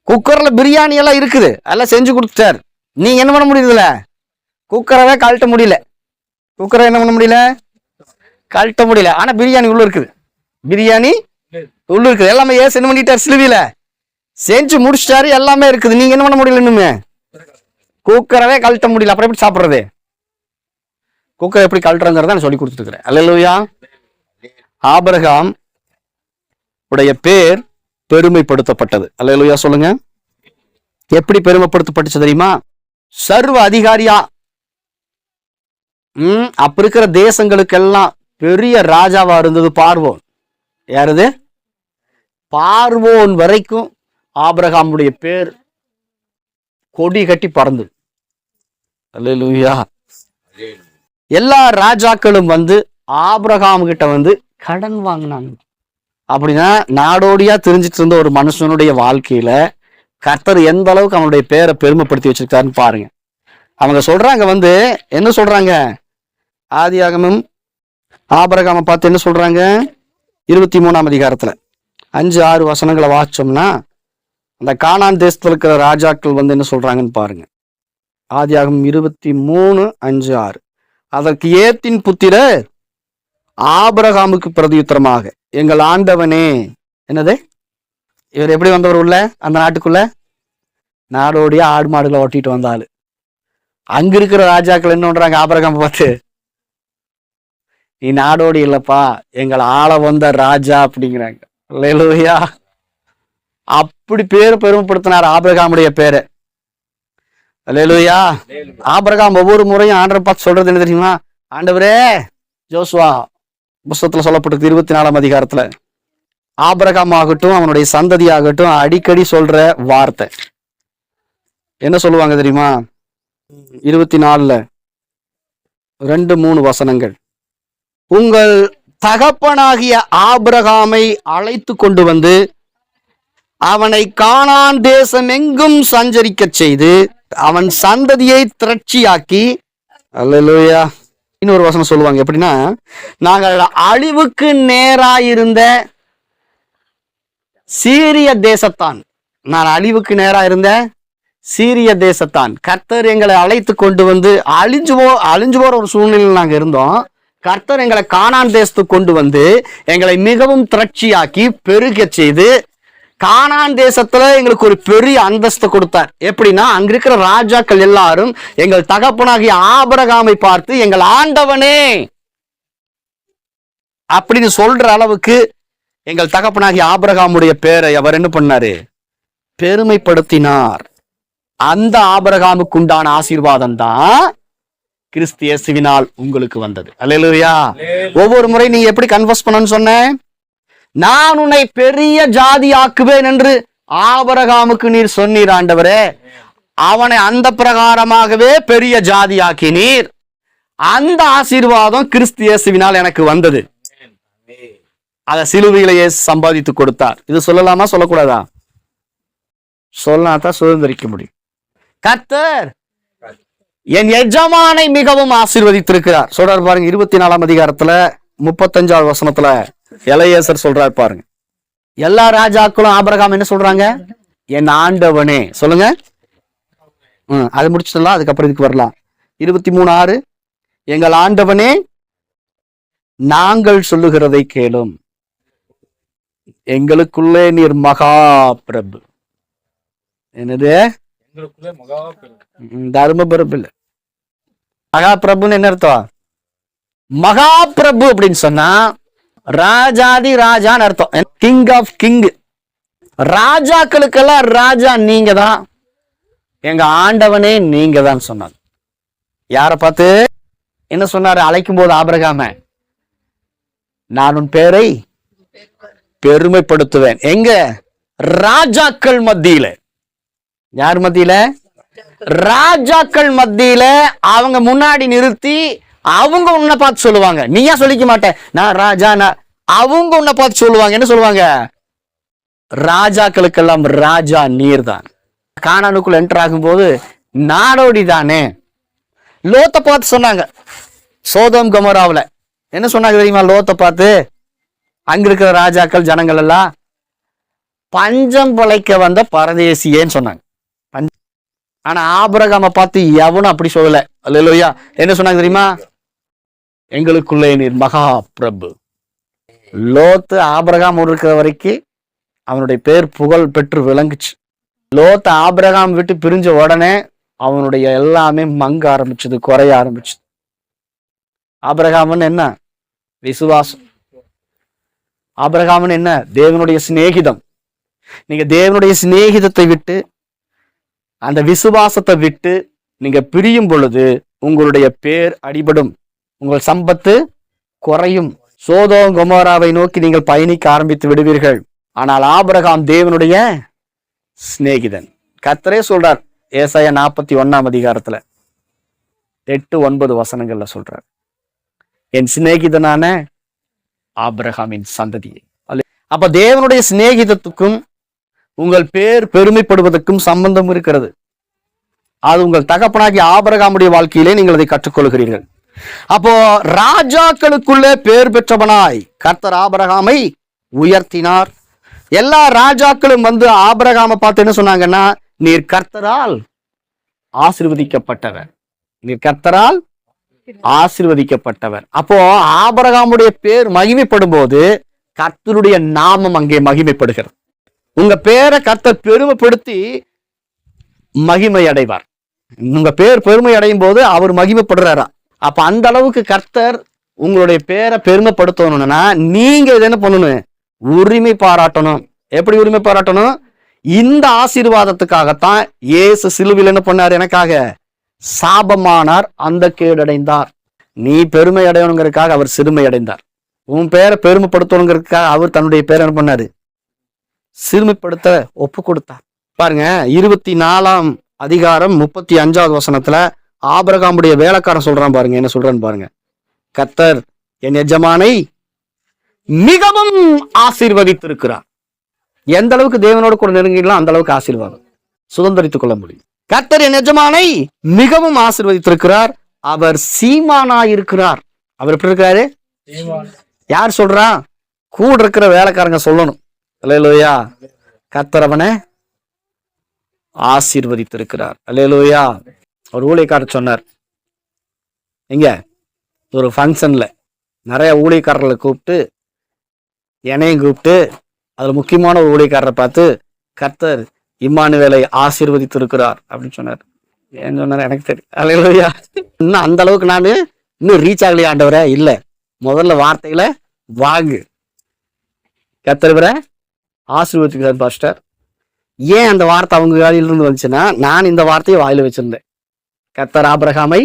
குக்கர்ல பிரியாணி எல்லாம் இருக்குது, எல்லாம் செஞ்சு கொடுத்துட்டார். நீங்க என்ன பண்ண முடியுதுல? குக்கரவே கழட்ட முடியல. குக்கரை என்ன பண்ண முடியல? கழட்ட முடியல. ஆனா பிரியாணி உள்ள இருக்குது. பிரியாணி உள்ள இருக்குது. எல்லாமே ஏசு என்ன பண்ணிட்டார்? சிலுவையில செஞ்சு முடிச்சிட்டாரு. எல்லாமே இருக்குது. நீங்க என்ன பண்ண முடியல? இன்னுமே குக்கரவே கழட்ட முடியல. அப்புறம் எப்படி சாப்பிடுறது? குக்கர் எப்படி கழட்டுறங்கிறத சொல்லி கொடுத்துட்டு இருக்கிறேன். அல்லேலூயா. ஆபிரகாம் உடைய பேர் பெருமைப்படுத்தப்பட்டது. அல்லேலூயா சொல்லுங்க. எப்படி பெருமைப்படுத்தப்பட்டுச்சு தெரியுமா? சர்வ அதிகாரியா, அப்ப இருக்கிற தேசங்களுக்கெல்லாம் பெரிய ராஜாவா இருந்தது பார்வோன். யாருது? பார்வோன் வரைக்கும் ஆபிரகாமுடைய பேர் கொடி கட்டி பறந்தது. அல்லேலூயா. எல்லா ராஜாக்களும் வந்து ஆபிரகாம் கிட்ட வந்து கடன் வாங்கினாங்க. அப்படின்னா நாடோடியா தெரிஞ்சிட்டு இருந்த ஒரு மனுஷனுடைய வாழ்க்கையில கர்த்தர் எந்த அளவுக்கு அவனுடைய பேரை பெருமைப்படுத்தி வச்சிருக்காருன்னு பாருங்க. அவங்க சொல்றாங்க என்ன சொல்றாங்க, ஆதியாகமம் ஆபிரகாமை பார்த்து என்ன சொல்றாங்க, 23ஆம் அதிகாரத்துல 5-6 வசனங்களை வாசிச்சோம்னா அந்த கானான் தேசத்துல இருக்கிற ராஜாக்கள் என்ன சொல்றாங்கன்னு பாருங்க. ஆதியாகமம் 23:5-6. அதற்கு ஏத்தின் புத்திரர் ஆபிரகாமுக்கு பிரதியுத்தரமாக, எங்கள் ஆண்டவனே, என்னது இவர் எப்படி வந்தவர் உள்ள அந்த நாட்டுக்குள்ள, நாடோடியா ஆடு மாடுகளை ஓட்டிட்டு வந்தாரு. அங்க இருக்கிற ராஜாக்கள் என்ன பண்றாங்க, ஆபிரகாம் பார்த்து, நீ நாடோடி இல்லப்பா, எங்களை ஆள வந்த ராஜா அப்படிங்கிறாங்க. அல்லேலூயா. அப்படி பேரை பெருமைப்படுத்தினார் ஆபிரகாமுடைய பேரை. அல்லேலூயா. ஆபிரகாம் ஒவ்வொரு முறையும் ஆண்டவரை பார்த்து சொல்றது என்ன தெரியுமா, ஆண்டவரே, ஜோசுவா புஸ்தகத்துல சொல்லப்பட்டிருக்கு 24ஆம் அதிகாரத்துல, ஆபிரகாம் ஆகட்டும் அவனுடைய சந்ததி ஆகட்டும் அடிக்கடி சொல்ற வார்த்தை என்ன சொல்லுவாங்க தெரியுமா, 24ல 2-3 வசனங்கள். உங்கள் தகப்பனாகிய ஆபிரகாமை அழைத்து கொண்டு வந்து அவனை கானான் தேசம் எங்கும் சஞ்சரிக்க செய்து அவன் சந்ததியை திரட்சியாக்கி, அல்லேலூயா. இன்னொரு வசனம் சொல்லுவாங்க எப்படின்னா, நாங்கள் அழிவுக்கு நேராயிருந்த சீரிய தேசத்தான், நான் அழிவுக்கு நேரா இருந்த சீரிய தேசத்தான் கர்த்தர் எங்களை அழைத்து கொண்டு வந்து, அழிஞ்சு போற ஒரு சூழ்நிலையில் நாங்க இருந்தோம். கர்த்தர் எங்களை கானான் தேசத்துக்கு கொண்டு வந்து எங்களை மிகவும் திரட்சியாக்கி பெருக செய்து கானான் தேசத்துல எங்களுக்கு ஒரு பெரிய அந்தஸ்து கொடுத்தார். எப்படின்னா, அங்க இருக்கிற ராஜாக்கள் எல்லாரும் எங்கள் தகப்பனாகிய ஆபிரகாமை பார்த்து எங்கள் ஆண்டவனே அப்படின்னு சொல்ற அளவுக்கு எங்கள் தகப்பனாகிய ஆபிரகாமுடைய பேரை அவர் என்ன பண்ணாரு, பெருமைப்படுத்தினார். அந்த ஆபிரகாமுக்கு உண்டான ஆசீர்வாதம் தான் கிறிஸ்து இயேசுவினால் உங்களுக்கு வந்தது. அல்லேலூயா. ஒவ்வொரு முறை நீ எப்படி கன்வர்ஸ் பண்ணணும்னு சொன்ன, நான் உன்னை பெரிய ஜாதி ஆக்குவேன் என்று ஆபிரகாமுக்கு நீர் சொன்னீர் ஆண்டவரே, அவனை அந்த பிரகாரமாகவே பெரிய ஜாதி ஆக்கினீர். அந்த ஆசீர்வாதம் கிறிஸ்து இயேசுவினால் எனக்கு வந்தது. அதை சிலுவையிலேயே சம்பாதித்து கொடுத்தார். இது சொல்லலாமா சொல்லக்கூடாதா? சொல்லாதான் சுதந்திரிக்க முடியும். கர்த்தர் என் எஜமானை மிகவும் ஆசீர்வதித்திருக்கிறார் சொல்றார் பாருங்க. 24ஆம் அதிகாரத்துல 35ஆவது வசனத்துல எலையேசர் சொல்றார் பாருங்க. எல்லா ராஜாக்களும் ஆபிரகாம் என்ன சொல்றாங்க, என் ஆண்டவனே. சொல்லுங்க. அது முடிச்சிடலாம், அதுக்கப்புறம் இதுக்கு வரலாம். 23:6, எங்கள் ஆண்டவனே, நாங்கள் சொல்லுகிறதை கேளும், எங்களுக்குள்ளே நீர் மகா பிரபு. என்னது, தர்ம பிரபு இல்ல, மகா பிரபுன்னு என்ன அர்த்தம்? மகா பிரபு அப்படின்னு சொன்னா ராஜாதி ராஜான்னு அர்த்தம். King of king. ராஜாக்களுக்கெல்லாம் ராஜா நீங்க தான், எங்க ஆண்டவனே நீங்க தான் சொன்னார். யார பார்த்து என்ன சொன்னாரு அழைக்கும் போது ஆபிரகாம, நான் உன் பேரை பெருமைப்படுத்துவேன். எங்க? ராஜாக்கள் மத்தியில. யார் மத்தியில? ராஜாக்கள் மத்தியில. அவங்க முன்னாடி நிறுத்தி அவங்க உன்னை பார்த்து சொல்லுவாங்க. நீயா சொல்லிக்க மாட்டேன் நான் ராஜா, அவங்க உன்னை பார்த்து சொல்லுவாங்க. என்ன சொல்லுவாங்க? ராஜாக்களுக்கெல்லாம் ராஜா நீர் தான். கானானுக்குள்ள என்டர் ஆகும் போது நாடோடி தானே. லோத்தை பார்த்து சொன்னாங்க சோதோம் கொமோராவுல. என்ன சொன்னாங்க தெரியுமா? லோத்தை பார்த்து அங்க இருக்கிற ராஜாக்கள் ஜனங்கள் எல்லாம் பஞ்சம் பிழைக்க வந்த பரதேசியேன்னு சொன்னாங்க. ஆனா ஆபிரகாமை பார்த்து எவனும் அப்படி சொல்லல. அல்லேலூயா. என்ன சொன்னாங்க தெரியுமா? எங்களுக்குள்ளே நீர் மகா பிரபு. லோத்து ஆபிரகாம் இருக்கிற வரைக்கும் அவனுடைய பேர் புகழ் பெற்று விளங்குச்சு. லோத்து ஆபிரகாம் விட்டு பிரிஞ்ச உடனே அவனுடைய எல்லாமே மங்க ஆரம்பிச்சது, குறைய ஆரம்பிச்சது. ஆபிரகாமன் என்ன? விசுவாசம். ஆபிரகாமன் என்ன? தேவனுடைய சிநேகிதம். நீங்க தேவனுடைய சிநேகிதத்தை விட்டு, அந்த விசுவாசத்தை விட்டு நீங்க பிரியும் பொழுது உங்களுடைய பேர் அடிபடும், உங்கள் சம்பத்து குறையும். சோதோம் கொமோராவை நோக்கி நீங்கள் பயணிக்க ஆரம்பித்து விடுவீர்கள். ஆனால் ஆபிரகாம் தேவனுடைய சிநேகிதன். கர்த்தரே சொல்றார் ஏசாயா 41ஆம் அதிகாரத்துல 8-9 வசனங்கள்ல சொல்றார், என் சிநேகிதனான ஆபிரகாமின் சந்ததியை. அப்ப தேவனுடைய சிநேகிதத்துக்கும் உங்கள் பேர் பெருமைப்படுவதற்கும் சம்பந்தம் இருக்கிறது. அது உங்கள் தகப்பனாகிய ஆபிரகாமுடைய வாழ்க்கையிலே நீங்கள் அதை கற்றுக்கொள்கிறீர்கள். அப்போ ராஜாக்களுக்குள்ளே பேர் பெற்றவனாய் கர்த்தர் ஆபிரகாமை உயர்த்தினார். எல்லா ராஜாக்களும் வந்து ஆபிரகாமை பார்த்து என்ன சொன்னாங்கன்னா, நீர் கர்த்தரால் ஆசீர்வதிக்கப்பட்டவர், நீர் கர்த்தரால் ஆசீர்வதிக்கப்பட்டவர். அப்போ ஆபிரகாமுடைய பேர் மகிமைப்படும் போது கர்த்தருடைய நாமம் அங்கே மகிமைப்படுகிறது. உங்க பேரை கர்த்தர் பெருமைப்படுத்தி மகிமை அடைவார். உங்க பேர் பெருமை அடையும் போது அவர் மகிமைப்படுறாரா? அப்ப அந்த அளவுக்கு கர்த்தர் உங்களுடைய பேரை பெருமைப்படுத்தணும்னா நீங்க இதை என்ன பண்ணணும்? உரிமை பாராட்டணும். எப்படி உரிமை பாராட்டணும்? இந்த ஆசீர்வாதத்துக்காகத்தான் இயேசு சிலுவையில் என்ன பண்ணார்? எனக்காக சாபமானார், அந்த கேடடைந்தார். நீ பெருமை அடையணுங்கிறதுக்காக அவர் சிறுமை அடைந்தார். உன் பேரை பெருமைப்படுத்தணுங்கிறதுக்காக அவர் தன்னுடைய பேரை என்ன பண்ணாரு? சிறுமைப்படுத்த ஒப்பு கொடுத்தார். பாருங்க, 24ஆம் அதிகாரம் 35வது வசனத்துல ஆபிரகாமுடைய வேலைக்காரன் சொல்றான் பாருங்க, என்ன சொல்றான்னு பாருங்க. கர்த்தர் என் எஜமானை மிகவும் ஆசீர்வதித்திருக்கிறார். எந்த அளவுக்கு தேவனோடு கூட நெருங்கிடலாம் அந்த அளவுக்கு ஆசீர்வாதம் சுதந்திரித்துக் கொள்ள முடியும். கர்த்தர் என் எஜமானை மிகவும் ஆசீர்வதித்திருக்கிறார், அவர் சீமானாயிருக்கிறார். அவர் எப்படி இருக்கிறாரு? யார் சொல்றா? கூட இருக்கிற வேலைக்காரங்க சொல்லணும். அல்லேலூயா. கர்த்தர் அவனை ஆசீர்வதித்திருக்கிறார். அல்லேலூயா. ஒரு ஊழியக்காரர் சொன்னார், எங்க ஒரு ஃபங்க்ஷன்ல நிறைய ஊழியக்காரர்களை கூப்பிட்டு என்னையும் கூப்பிட்டு அதுல முக்கியமான ஒரு ஊழியக்காரரை பார்த்து கர்த்தர் இம்மானுவேலை ஆசீர்வதித்திருக்கிறார் அப்படின்னு சொன்னார். ஏன்னு சொன்னார் எனக்கு தெரியும். அல்லேலூயா. இன்னும் அந்த அளவுக்கு நான் இன்னும் ரீச் ஆகலையா ஆண்டவரே? இல்ல, முதல்ல வார்த்தைகளை வாங்கு. கர்த்தர் இவரை ஆசீர்வதிக்கிறார் பாஸ்டர். ஏன் அந்த வார்த்தை அவங்க வாயிலிருந்து வந்துச்சுன்னா, நான் இந்த வார்த்தையை வாயில வச்சிருந்தேன். கர்த்தர் ஆபிரகாமை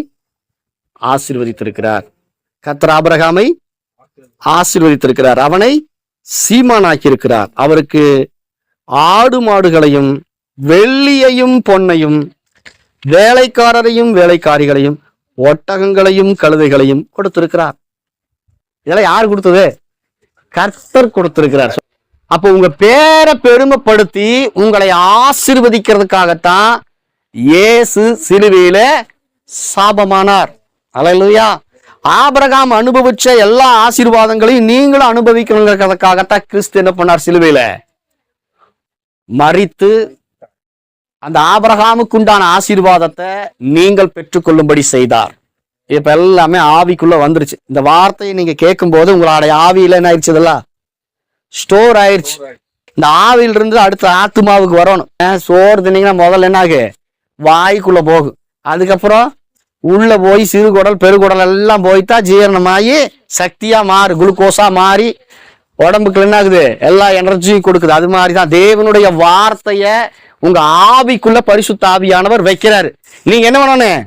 ஆசீர்வதித்திருக்கிறார், கர்த்தர் ஆபிரகாமை ஆசீர்வதித்திருக்கிறார், அவனை சீமானாக்கி இருக்கிறார், அவருக்கு ஆடு மாடுகளையும் வெள்ளியையும் பொன்னையும் வேலைக்காரரையும் வேலைக்காரிகளையும் ஒட்டகங்களையும் கழுதைகளையும் கொடுத்திருக்கிறார். இதெல்லாம் யார் கொடுத்தது? கர்த்தர் கொடுத்திருக்கிறார். அப்போ உங்க பேரை பெருமைப்படுத்தி உங்களை ஆசீர்வதிக்கிறதுக்காகத்தான் இயேசு சிலுவையில சாபமானார். அல்லேலூயா. ஆபிரகாம் அனுபவிச்ச எல்லா ஆசீர்வாதங்களையும் நீங்களும் அனுபவிக்கணுங்கிறதுக்காகத்தான் கிறிஸ்து என்ன பண்ணார்? சிலுவையில மரித்து அந்த ஆபிரகாமுக்கு உண்டான ஆசீர்வாதத்தை நீங்கள் பெற்றுக்கொள்ளும்படி செய்தார். இப்ப எல்லாமே ஆவிக்குள்ள வந்துருச்சு. இந்த வார்த்தையை நீங்க கேட்கும் போது உங்களுடைய ஆவியில என்ன ஆயிடுச்சு? இதெல்லாம் ஸ்டோர் ஆயிடுச்சு. இந்த ஆவியில இருந்து அடுத்த ஆத்துமாவுக்கு வரணும். சோறு தின்னீங்கன்னா முதல்ல என்ன ஆகு? வாய்க்குள்ள போகும். அதுக்கப்புறம் உள்ள போய் சிறு குடல் பெருகுடல் எல்லாம் போய்த்தா ஜீரணமாகி சக்தியா மாறு, குளுக்கோஸா மாறி உடம்புக்கு என்ன ஆகுது? எல்லா எனர்ஜியும் கொடுக்குது. அது மாதிரிதான் தேவனுடைய வார்த்தைய உங்க ஆவிக்குள்ள பரிசுத்த ஆவியானவர் வைக்கிறாரு. நீங்க என்ன பண்ணணும்?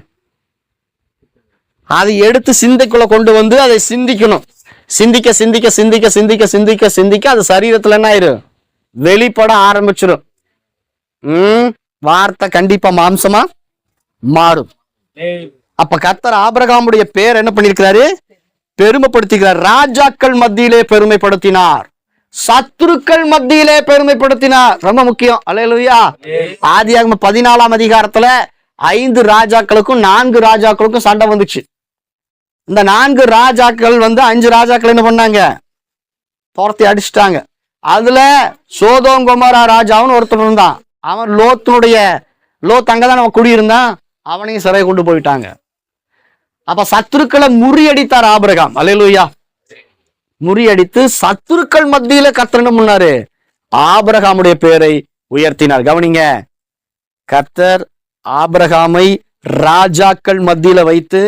அதை எடுத்து சிந்தைக்குள்ள கொண்டு வந்து அதை சிந்திக்கணும். சிந்திக்க சிந்திக்க சிந்திக்க சிந்திக்க சிந்திக்க சிந்திக்க அது சரீரத்துல என்ன ஆயிரும்? வெளிப்பட ஆரம்பிச்சிடும். வார்த்தை கண்டிப்பா மாம்சமா மாறும். அப்ப கர்த்தர் ஆபிரகாமுடைய பேர் என்ன பண்ணிருக்கிறாரு? பெருமைப்படுத்திக்கிறார். ராஜாக்கள் மத்தியிலே பெருமைப்படுத்தினார், சத்துருக்கள் மத்தியிலே பெருமைப்படுத்தினார். ரொம்ப முக்கியம். அல்லேலூயா. ஆதியாகமம் 14ஆம் அதிகாரத்துல 5 ராஜாக்களுக்கும் 4 ராஜாக்களுக்கும் சண்டை வந்துச்சு. இந்த 4 ராஜாக்கள் 5 ராஜாக்கள் என்ன பண்ணாங்க? துரத்தி அடிச்சுட்டாங்க. அதுல சோதோம் கொமோரா ராஜாவுன்னு ஒருத்தர் இருந்தான். அவன் லோத் அங்கதான் அவன் குடியிருந்தான். அவனையும் சிறை கொண்டு போயிட்டாங்க. அப்ப சத்துருக்களை முறியடித்தார் ஆபிரகாம். அல்லேலூயா. முறியடித்து சத்துருக்கள் மத்தியில கர்த்தர் என்ன பண்ணாரு? ஆபிரகாமுடைய பேரை உயர்த்தினார். கவனிங்க, கர்த்தர் ஆபிரகாமை ராஜாக்கள் மத்தியில வைத்து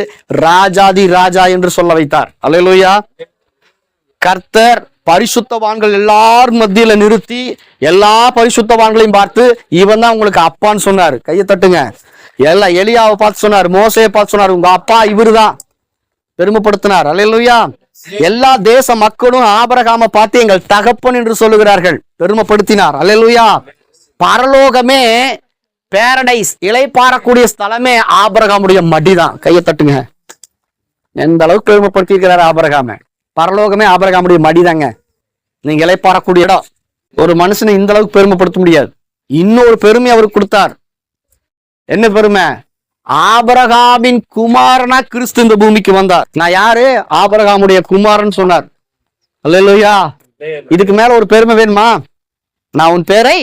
ராஜாதி ராஜா என்று சொல்ல வைத்தார். அல்லேலூயா. கர்த்தர் பரிசுத்தவான்கள் எல்லாரும் மத்தியில நிறுத்தி எல்லா பரிசுத்தவான்களையும் பார்த்து இவன் தான் உங்களுக்கு அப்பான்னு சொன்னார். கையை தட்டுங்க. எல்லாம் எலியாவை பார்த்து சொன்னார், மோசையை பார்த்து சொன்னார், உங்க அப்பா இவருதான். பெருமைப்படுத்தினார். அல்லேலூயா. எல்லா தேச மக்களும் ஆபிரகாமை பார்த்து எங்கள் தகப்பன் என்று சொல்லுகிறார்கள். பெருமைப்படுத்தினார். அல்லேலூயா. பரலோகமே பேரடைஸ் இளைப்பாறக்கூடிய ஸ்தலமே ஆபிரகாமுடைய மடிதான். கையை தட்டுங்க. எந்த அளவுக்கு பெருமைப்படுத்தி இருக்கிறார் ஆபிரகாம. பரலோகமே ஆபிரகாமுடைய மடிதாங்க. நீங்க இளைப்பாறக்கூடிய இடம். ஒரு மனுஷனை இந்த அளவுக்கு பெருமைப்படுத்த முடியாது. இன்னொரு பெருமை அவருக்கு கொடுத்தார். என்ன பெருமை? ஆபிரகாமின் குமாரனா கிறிஸ்து இந்த பூமிக்கு வந்தார். நான் யாரு? ஆபிரகாமுடைய குமாரன் சொன்னார். அல்லேலூயா. இதுக்கு மேல ஒரு பெருமை வேணுமா? நான் உன் பேரை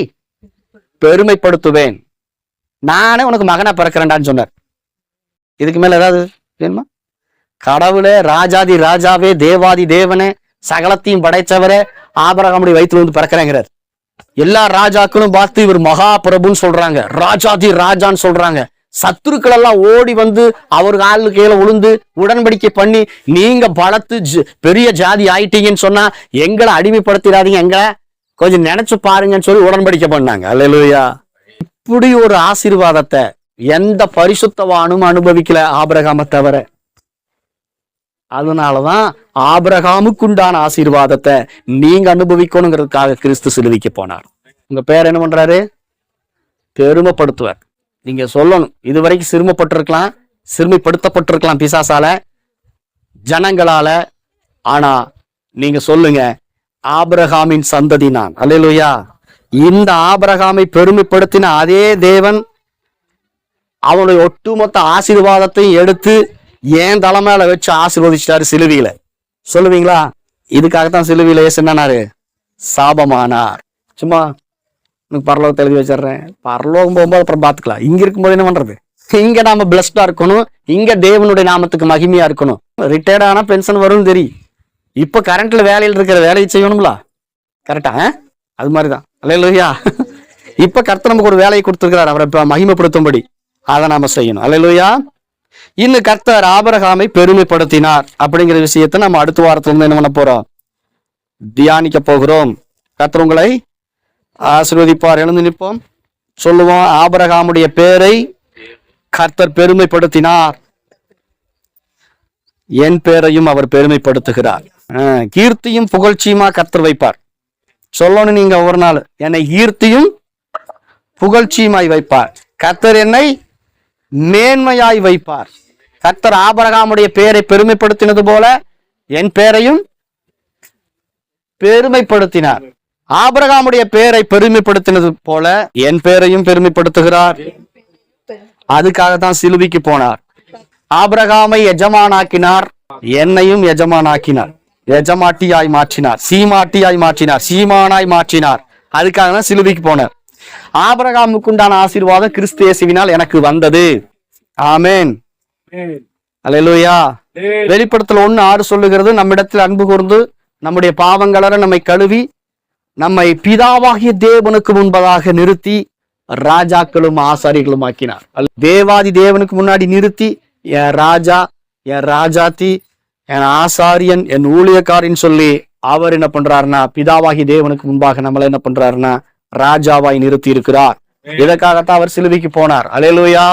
பெருமைப்படுத்துவேன், நானே உனக்கு மகனா பிறக்கிறேன்டான்னு சொன்னார். இதுக்கு மேல ஏதாவது வேணுமா? கடவுளே, ராஜாதி ராஜாவே, தேவாதி தேவனே, சகலத்தையும் படைச்சவரே ஆபிரகாமுடைய வயிற்றுல வந்து பிறக்கிறேங்கிறார். எல்லா ராஜாக்களும் பார்த்து இவர் மகா பிரபுன்னு சொல்றாங்க, ராஜாதி ராஜான்னு சொல்றாங்க. சத்துருக்கள் எல்லாம் ஓடி வந்து அவர் காலு கீழே விழுந்து உடன்படிக்கை பண்ணி, நீங்க பலத்து பெரிய ஜாதி ஆயிட்டீங்கன்னு சொன்னா எங்களை அடிமைப்படுத்திடாதீங்க, எங்களை கொஞ்சம் நினைச்சு பாருங்கன்னு சொல்லி உடன்படிக்கை பண்ணாங்க. அல்லேலூயா. இப்படி ஒரு ஆசீர்வாதத்தை எந்த பரிசுத்தவானும் அனுபவிக்கல ஆபிரகாமை தவிர. அதனாலதான் ஆபிரகாமுக்குண்டான ஆசீர்வாதத்தை நீங்க அனுபவிக்கணுங்கிறதுக்காக கிறிஸ்து சிலுவைக்கு போனார். உங்க பேர் என்ன பண்றாரு? பெருமைப்படுத்துவார். நீங்க சொல்லணும், இதுவரைக்கும் சிறுமைப்பட்டிருக்கலாம், சிறுமைப்படுத்தப்பட்டிருக்கலாம் பிசாசால, ஜனங்களால. ஆனா நீங்க சொல்லுங்க, ஆபிரகாமின் சந்ததி நான். அல்லேலூயா. இந்த ஆபிரகாமை பெருமைப்படுத்தின அதே தேவன் அவனுடைய ஒட்டுமொத்த ஆசீர்வாதத்தையும் எடுத்து ஏன் தலைமையில வச்சு ஆசீர்வதிச்சிட்டாரு சிலுவையில. சொல்லுவீங்களா? இதுக்காகத்தான் சிலுவையில இயேசு என்னாரு? சாபமானார். சும்மா பரலோகத்தை எழுதி வச்சிடுறேன், பரலோகம் போகும்போது அப்புறம் பாத்துக்கலாம். இங்க இருக்கும்போது என்ன பண்றது? இங்க நாம பிளஸ்டா இருக்கணும், இங்க தேவனுடைய நாமத்துக்கு மகிமையா இருக்கணும். ரிட்டையர்ட் ஆனா பென்ஷன் வரும்னு தெரியும். இப்ப கரண்ட்ல வேலையில் இருக்கிற வேலையை செய்யணும்ல, கரெக்டா? அது மாதிரிதான். அல்லேலூயா. இப்ப கர்த்தர் நமக்கு ஒரு வேலையை கொடுத்திருக்கிறார், அவரை இப்ப மகிமைப்படுத்தும்படி. அதை நாம செய்யணும். அல்லேலூயா. இன்னும் கர்த்தர் ஆபிரகாமை பெருமைப்படுத்தினார் அப்படிங்கிற விஷயத்தை நம்ம அடுத்த வாரத்துல இருந்து என்ன பண்ண போறோம்? தியானிக்க போகிறோம். கர்த்தர் உங்களை ஆசீர்வதிப்பார். எழுந்து நிற்போம், சொல்லுவோம். ஆபிரகாமுடைய பேரை கர்த்தர் பெருமைப்படுத்தினார், என் பேரையும் அவர் பெருமைப்படுத்துகிறார். கீர்த்தியும் புகழ்ச்சியுமா கர்த்தர் வைப்பார். சொல்லணும் நீங்க ஒவ்வொரு நாள், என்னை கீர்த்தியும் புகழ்ச்சியுமாய் வைப்பார். கர்த்தர் என்னை மேன்மையாய் வைப்பார். கர்த்தர் ஆபிரகாமுடைய பேரை பெருமைப்படுத்தினது போல என் பேரையும் பெருமைப்படுத்தினார். ஆபிரகாமுடைய பேரை பெருமைப்படுத்தினது போல என் பேரையும் பெருமைப்படுத்துகிறார். அதுக்காகத்தான் சிலுவைக்கு போனார். ஆபிரகாமை எஜமானாக்கினார், என்னையும் எஜமானாக்கினார். எஜமாட்டியாய் மாற்றினார், சீமாட்டியாய் மாற்றினார், சீமானாய் மாற்றினார். அதுக்காக தான் சிலுவைக்கு போனார். ஆபிரகாமுக்கு உண்டான ஆசீர்வாதம் கிறிஸ்து இயேசுவினால் எனக்கு வந்தது. ஆமென். அல்லேலூயா. வெளிப்படுத்தல் 1:6 சொல்லுகிறது, நம்மிடத்தில் அன்பு கூர்ந்து நம்முடைய பாவங்களற நம்மை கழுவி நம்மை பிதாவாகிய தேவனுக்கு முன்பதாக நிறுத்தி ராஜாக்களும் ஆசாரிகளும் ஆக்கினார். தேவாதி தேவனுக்கு முன்னாடி நிறுத்தி, என் ராஜா, என் ராஜாத்தி, என் ஆசாரியன், என் ஊழியக்காரின்னு சொல்லி அவர் என்ன பண்றாருன்னா, பிதாவாகி தேவனுக்கு முன்பாக நம்மள என்ன பண்றாருன்னா ராஜாவாய் நிறுத்தி இருக்கிறார். இதற்காகத்தான் அவர் சிலுவைக்கு போனார். அல்லேலூயா.